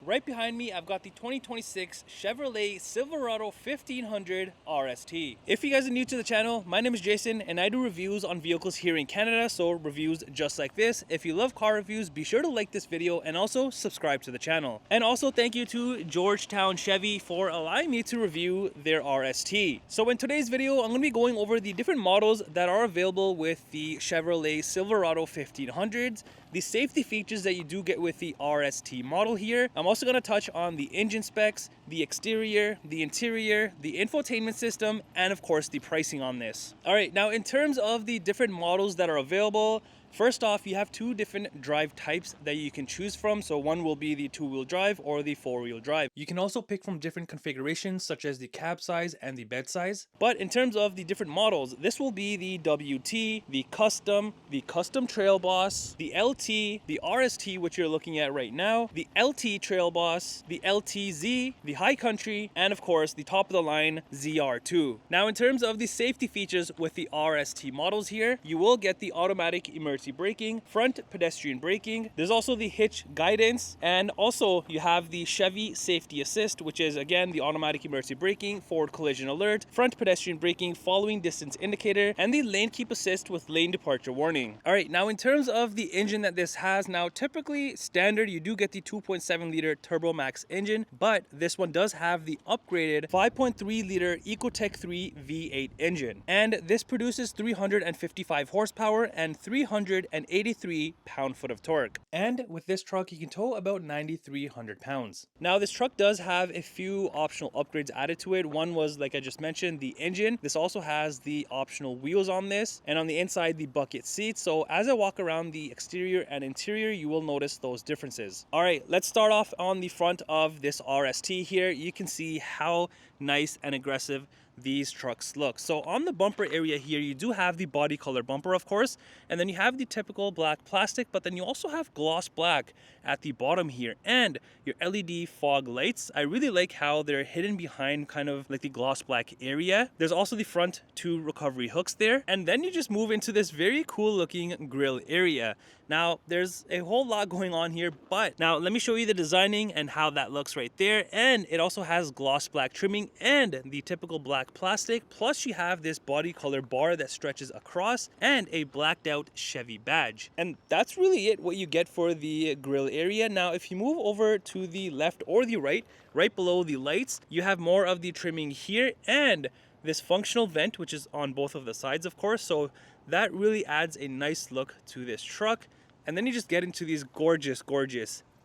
right behind me, I've got the 2026 Chevrolet Silverado 1500 RST. If you guys are new to the channel, my name is Jason and I do reviews on vehicles here in Canada, so reviews just like this. If you love car reviews, be sure to like this video and also subscribe to the channel. And also thank you to Georgetown Chevy for allowing me to review their RST. So in today's video, I'm going to be going over the different models that are available with the Chevrolet Silverado 1500s, the safety features that you do get with the RST model here. I'm also going to touch on the engine specs, the exterior, the interior, the infotainment system, and of course the pricing on this. All right, now in terms of the different models that are available, first off, you have two different drive types that you can choose from. So one will be the two-wheel drive or the four-wheel drive. You can also pick from different configurations such as the cab size and the bed size. But in terms of the different models, this will be the WT, the Custom Trail Boss, the LT, the RST, which you're looking at right now, the LT Trail Boss, the LTZ, the High Country, and of course the top of the line ZR2. Now in terms of the safety features with the RST models here, you will get the automatic emergency braking, front pedestrian braking. There's also the hitch guidance, and also you have the Chevy safety assist, which is again the automatic emergency braking, forward collision alert, front pedestrian braking, following distance indicator, and the lane keep assist with lane departure warning. All right, now in terms of the engine that this has, now typically standard you do get the 2.7 liter turbo max engine, but this one does have the upgraded 5.3 liter Ecotec 3 V8 engine, and this produces 355 horsepower and 383 pound-foot of torque. And with this truck, you can tow about 9,300 pounds. Now, this truck does have a few optional upgrades added to it. One was, like I just mentioned, the engine. This also has the optional wheels on this, and on the inside, the bucket seats. So as I walk around the exterior and interior, you will notice those differences. All right, let's start off on the front of this RST here. You can see how nice and aggressive these trucks look. So on the bumper area here, you do have the body color bumper, of course, and then you have the typical black plastic, but then you also have gloss black at the bottom here, and your LED fog lights. I really like how they're hidden behind kind of like the gloss black area. There's also the front two recovery hooks there, and then you just move into this very cool looking grille area. Now, there's a whole lot going on here, but now let me show you the designing and how that looks right there. And it also has gloss black trimming and the typical black plastic. Plus you have this body color bar that stretches across and a blacked out Chevy badge. And that's really it, what you get for the grille area. Now, if you move over to the left or the right below the lights, you have more of the trimming here and this functional vent, which is on both of the sides, of course. So that really adds a nice look to this truck. And then you just get into these gorgeous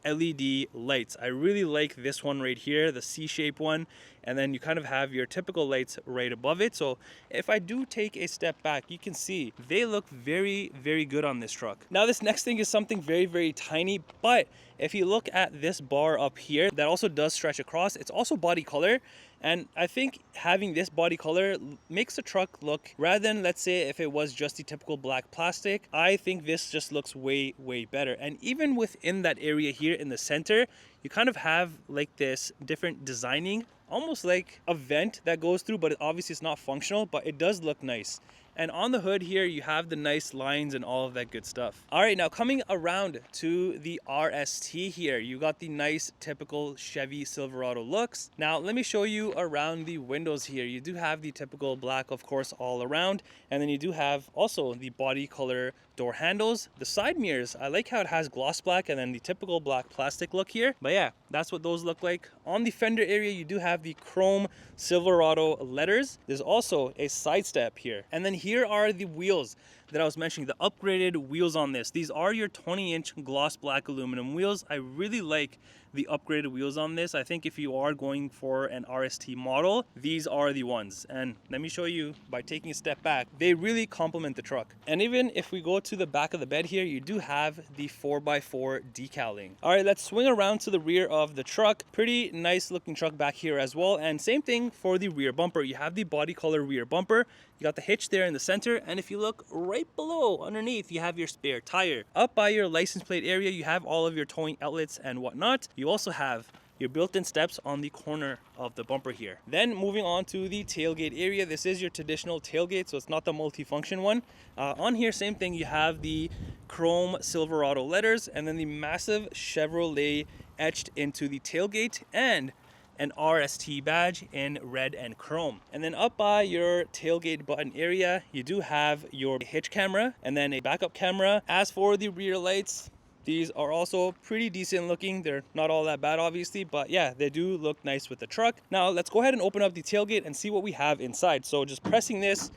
LED lights. I really like this one right here, the C-shaped one, and then you kind of have your typical lights right above it. So if I do take a step back, you can see they look very good on this truck. Now this next thing is something very tiny, but if you look at this bar up here, that also does stretch across. It's also body color. And I think having this body color makes the truck look, rather than let's say if it was just the typical black plastic, I think this just looks way better. And even within that area here in the center, you kind of have like this different designing, almost like a vent that goes through, but obviously it's not functional, but it does look nice. And on the hood here, you have the nice lines and all of that good stuff. All right, now coming around to the RST here, you got the nice typical Chevy Silverado looks. Now, let me show you around the windows here. You do have the typical black, of course, all around. And then you do have also the body color door handles. The side mirrors, I like how it has gloss black and then the typical black plastic look here. But yeah, that's what those look like. On the fender area, you do have the chrome Silverado letters. There's also a side step here. And then here are the wheels that I was mentioning, the upgraded wheels on this. These are your 20-inch gloss black aluminum wheels. I really like the upgraded wheels on this. I think if you are going for an RST model, these are the ones. And let me show you by taking a step back, they really complement the truck. And even if we go to the back of the bed here, you do have the 4x4 decaling. All right, let's swing around to the rear of the truck. Pretty nice looking truck back here as well. And same thing for the rear bumper. You have the body color rear bumper. You got the hitch there in the center, and if you look right below underneath, you have your spare tire. Up by your license plate area, you have all of your towing outlets and whatnot. You also have your built-in steps on the corner of the bumper here. Then moving on to the tailgate area, this is your traditional tailgate, so it's not the multi-function one. On here, same thing, you have the chrome Silverado letters and then the massive Chevrolet etched into the tailgate and an RST badge in red and chrome. And then up by your tailgate button area, you do have your hitch camera and then a backup camera. As for the rear lights, these are also pretty decent looking. They're not all that bad, obviously, but yeah, they do look nice with the truck. Now let's go ahead and open up the tailgate and see what we have inside. So just pressing this,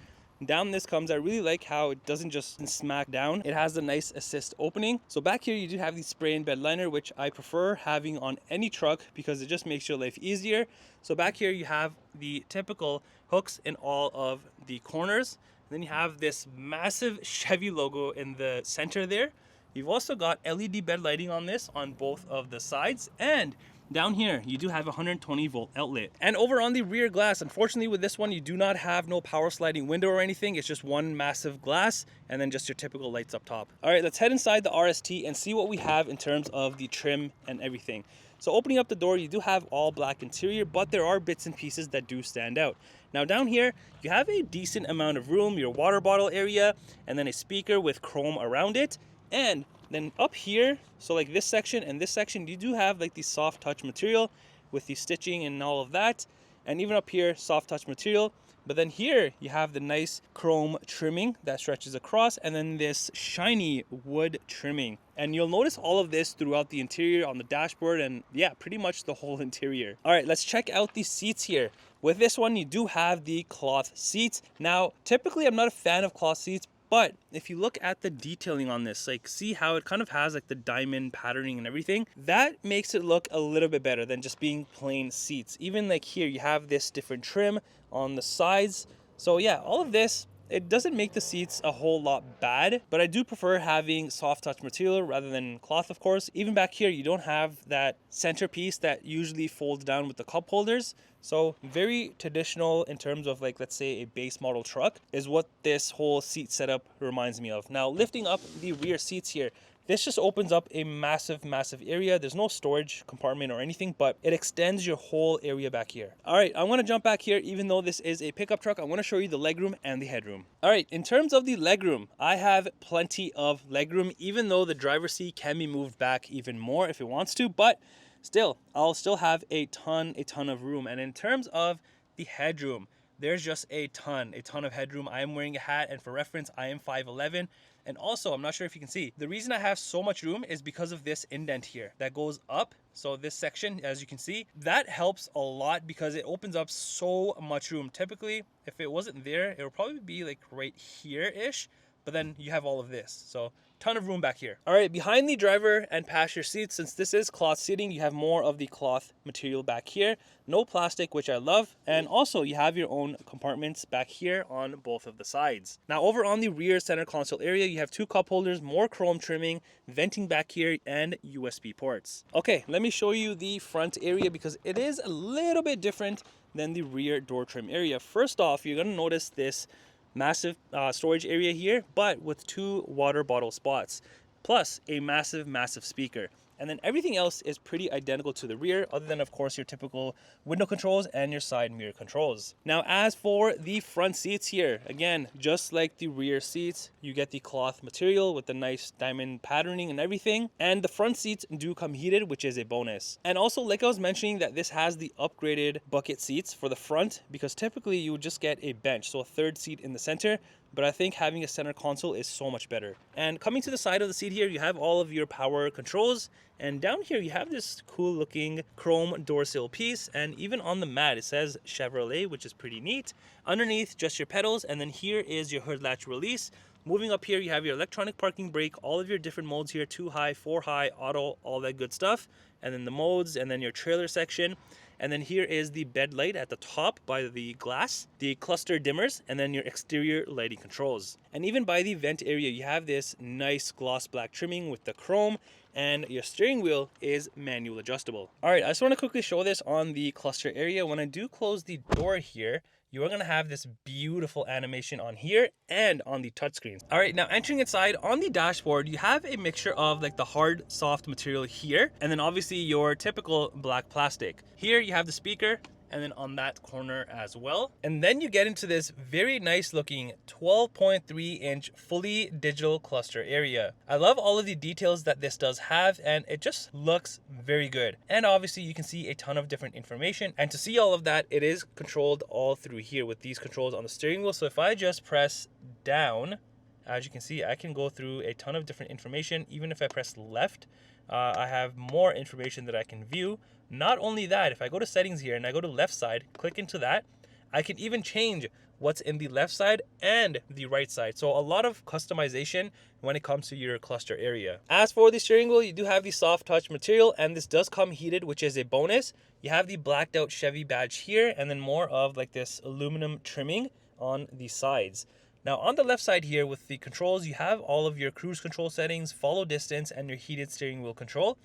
down this comes. I really like how it doesn't just smack down. It has a nice assist opening. So back here you do have the spray and bed liner, which I prefer having on any truck because it just makes your life easier. So back here you have the typical hooks in all of the corners. Then you have this massive Chevy logo in the center there. You've also got LED bed lighting on this on both of the sides, and down here you do have a 120 volt outlet. And over on the rear glass, unfortunately with this one you do not have no power sliding window or anything. It's just one massive glass and then just your typical lights up top. All right, let's head inside the RST and see what we have in terms of the trim and everything. So opening up the door, you do have all black interior, but there are bits and pieces that do stand out. Now down here you have a decent amount of room, your water bottle area, and then a speaker with chrome around it. And then up here, so like this section and this section, you do have like the soft touch material with the stitching and all of that. And even up here, soft touch material. But then here you have the nice chrome trimming that stretches across, and then this shiny wood trimming. And you'll notice all of this throughout the interior on the dashboard, and yeah, pretty much the whole interior. All right, let's check out the seats here. With this one, you do have the cloth seats. Now, typically I'm not a fan of cloth seats, but if you look at the detailing on this, like see how it kind of has like the diamond patterning and everything, that makes it look a little bit better than just being plain seats. Even like here, you have this different trim on the sides. So yeah, all of this, it doesn't make the seats a whole lot bad, but I do prefer having soft touch material rather than cloth, of course. Even back here, you don't have that centerpiece that usually folds down with the cup holders. So very traditional in terms of like, let's say a base model truck is what this whole seat setup reminds me of. Now lifting up the rear seats here, this just opens up a massive area. There's no storage compartment or anything, but it extends your whole area back here. All right, I want to jump back here. Even though this is a pickup truck, I want to show you the legroom and the headroom. All right, in terms of the legroom, I have plenty of legroom, even though the driver's seat can be moved back even more if it wants to, but still, I'll still have a ton of room. And in terms of the headroom, there's just a ton of headroom. I am wearing a hat, and for reference, I am 5'11". And also, I'm not sure if you can see, the reason I have so much room is because of this indent here that goes up. So this section, as you can see, that helps a lot because it opens up so much room. Typically, if it wasn't there, it would probably be like right here-ish, but then you have all of this. So ton of room back here. All right, behind the driver and passenger seats, since this is cloth seating, you have more of the cloth material back here. No plastic, which I love. And also you have your own compartments back here on both of the sides. Now over on the rear center console area, you have two cup holders, more chrome trimming, venting back here, and USB ports. Okay, let me show you the front area because it is a little bit different than the rear door trim area. First off, you're gonna notice this massive storage area here, but with two water bottle spots, plus a massive speaker. And then everything else is pretty identical to the rear, other than of course your typical window controls and your side mirror controls. Now as for the front seats here, again, just like the rear seats, you get the cloth material with the nice diamond patterning and everything. And the front seats do come heated, which is a bonus. And also, like I was mentioning, that this has the upgraded bucket seats for the front, because typically you would just get a bench, so a third seat in the center. But I think having a center console is so much better. And coming to the side of the seat here, you have all of your power controls. And down here, you have this cool looking chrome door sill piece. And even on the mat, it says Chevrolet, which is pretty neat. Underneath, just your pedals. And then here is your hood latch release. Moving up here, you have your electronic parking brake, all of your different modes here, 2 high, 4 high, auto, all that good stuff. And then the modes, and then your trailer section. And then here is the bed light at the top by the glass, the cluster dimmers, and then your exterior lighting controls. And even by the vent area, you have this nice gloss black trimming with the chrome, and your steering wheel is manual adjustable. All right, I just want to quickly show this on the cluster area. When I do close the door here, you are going to have this beautiful animation on here and on the touchscreen. All right, now entering inside on the dashboard, you have a mixture of like the hard, soft material here, and then obviously your typical black plastic. Here you have the speaker, and then on that corner as well. And then you get into this very nice looking 12.3-inch fully digital cluster area. I love all of the details that this does have, and it just looks very good. And obviously you can see a ton of different information, and to see all of that, it is controlled all through here with these controls on the steering wheel. So if I just press down, as you can see, I can go through a ton of different information. Even if I press left, I have more information that I can view. Not only that, if I go to settings here and I go to left side, click into that, I can even change what's in the left side and the right side. So a lot of customization when it comes to your cluster area. As for the steering wheel, you do have the soft touch material, and this does come heated, which is a bonus. You have the blacked out Chevy badge here, and then more of like this aluminum trimming on the sides. Now on the left side here with the controls, you have all of your cruise control settings, follow distance, and your heated steering wheel control.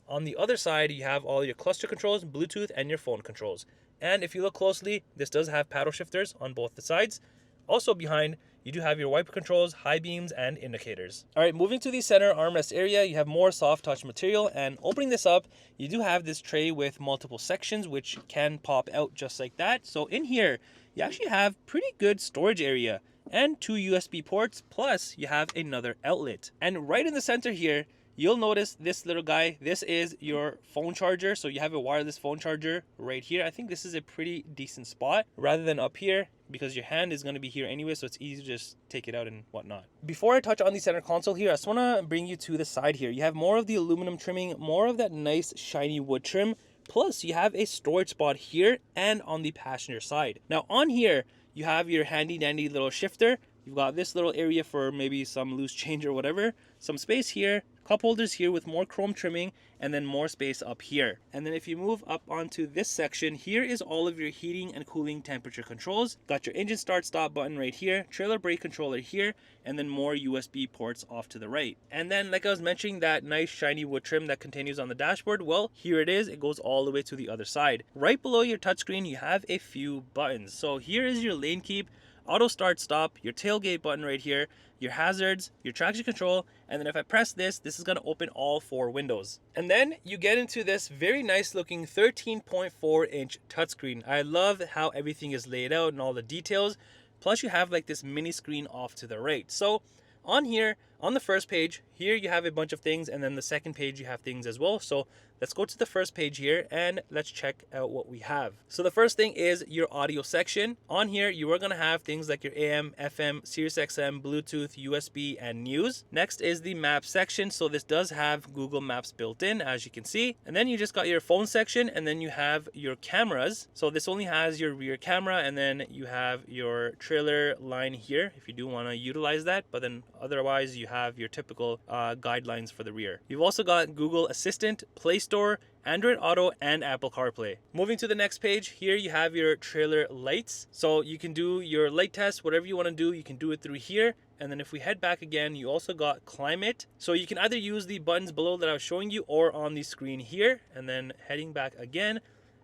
On the other side, you have all your cluster controls, Bluetooth, and your phone controls. And if you look closely, this does have paddle shifters on both the sides. Also behind, you do have your wiper controls, high beams, and indicators. All right, moving to the center armrest area, you have more soft touch material, and opening this up, you do have this tray with multiple sections, which can pop out just like that. So in here, you actually have pretty good storage area and 2 USB ports, plus you have another outlet. And right in the center here, you'll notice this little guy. This is your phone charger. So you have a wireless phone charger right here. I think this is a pretty decent spot rather than up here, because your hand is going to be here anyway, so it's easy to just take it out and whatnot. Before I touch on the center console here, I just want to bring you to the side here. You have more of the aluminum trimming, more of that nice shiny wood trim, plus you have a storage spot here and on the passenger side. Now on here, you have your handy dandy little shifter. You've got this little area for maybe some loose change or whatever. Some space here, cup holders here with more chrome trimming, and then more space up here. And then if you move up onto this section, here is all of your heating and cooling temperature controls. Got your engine start stop button right here, trailer brake controller here, and then more USB ports off to the right. And then like I was mentioning, that nice shiny wood trim that continues on the dashboard, well, here it is. It goes all the way to the other side. Right below your touchscreen, you have a few buttons. So here is your lane keep, auto start stop, your tailgate button right here, your hazards, your traction control, and then if I press this, this is going to open all 4 windows. And then you get into this very nice looking 13.4-inch touchscreen. I love how everything is laid out and all the details. Plus you have like this mini screen off to the right. So on here, on the first page, here you have a bunch of things, and then the second page you have things as well. So let's go to the first page here and let's check out what we have. So the first thing is your audio section. On here, you are going to have things like your AM, FM, Sirius XM, Bluetooth, USB, and news. Next is the map section. So this does have Google Maps built in, as you can see. And then you just got your phone section, and then you have your cameras. So this only has your rear camera, and then you have your trailer line here if you do want to utilize that. But then otherwise, you have your typical guidelines for the rear. You've also got Google Assistant, Play Store, Android Auto, and Apple CarPlay. Moving to the next page, here you have your trailer lights. So you can do your light test, whatever you want to do, you can do it through here. And then if we head back again, you also got climate. So you can either use the buttons below that I was showing you or on the screen here. And then heading back again,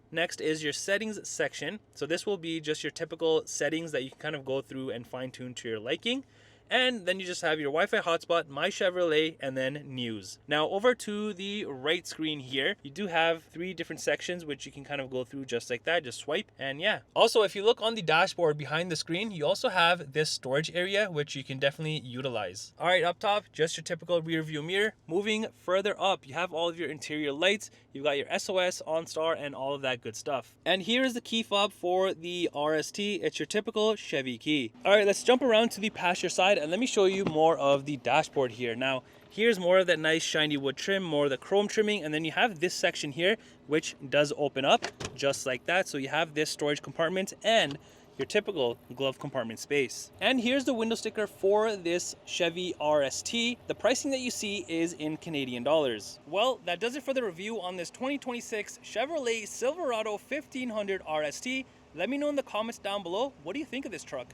next is your settings section. So this will be just your typical settings that you can kind of go through and fine tune to your liking. And then you just have your Wi-Fi hotspot, My Chevrolet, and then news. Now over to the right screen here, you do have 3 different sections which you can kind of go through just like that, just swipe, and yeah. Also, if you look on the dashboard behind the screen, you also have this storage area which you can definitely utilize. All right, up top, just your typical rear view mirror. Moving further up, you have all of your interior lights. You've got your SOS, OnStar, and all of that good stuff. And here is the key fob for the RST. It's your typical Chevy key. All right, let's jump around to the passenger side and let me show you more of the dashboard here. Now, here's more of that nice shiny wood trim, more of the chrome trimming, and then you have this section here, which does open up just like that. So you have this storage compartment and your typical glove compartment space. And here's the window sticker for this Chevy RST. The pricing that you see is in Canadian dollars. Well, that does it for the review on this 2026 Chevrolet Silverado 1500 RST. Let me know in the comments down below, what do you think of this truck?